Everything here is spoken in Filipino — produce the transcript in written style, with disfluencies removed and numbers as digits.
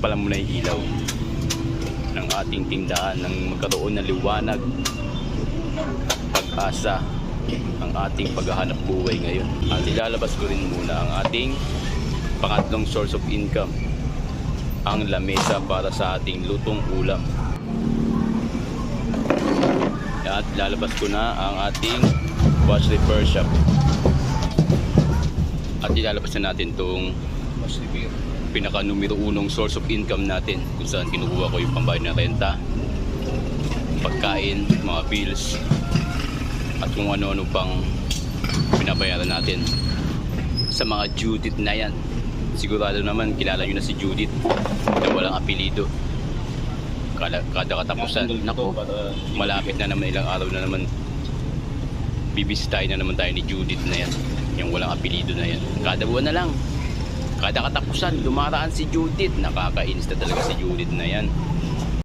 pala muna yung ilaw ng ating tindahan nang magkaroon ng liwanag, pag-asa ang ating paghahanap buhay ngayon. At ilalabas ko rin muna ang ating pangatlong source of income, ang lamesa para sa ating lutong ulam. At lalabas ko na ang ating watch repair shop. At ilalabas na natin itong pinaka numero unong source of income natin, kung saan kinukuha ko yung pambayad ng renta, pagkain, mga bills, at kung ano-ano pang pinabayaran natin sa mga Judith na yan. Sigurado naman kilala nyo na si Judith na walang apelido. Kada katapusan, nako, malapit na naman, ilang araw na naman, bibisitahin na naman tayo ni Judith na yan, yung walang apelido na yan. Kada buwan na lang, kada katapusan, dumaraan si Judith. Nakakainis na talaga si Judith na yan.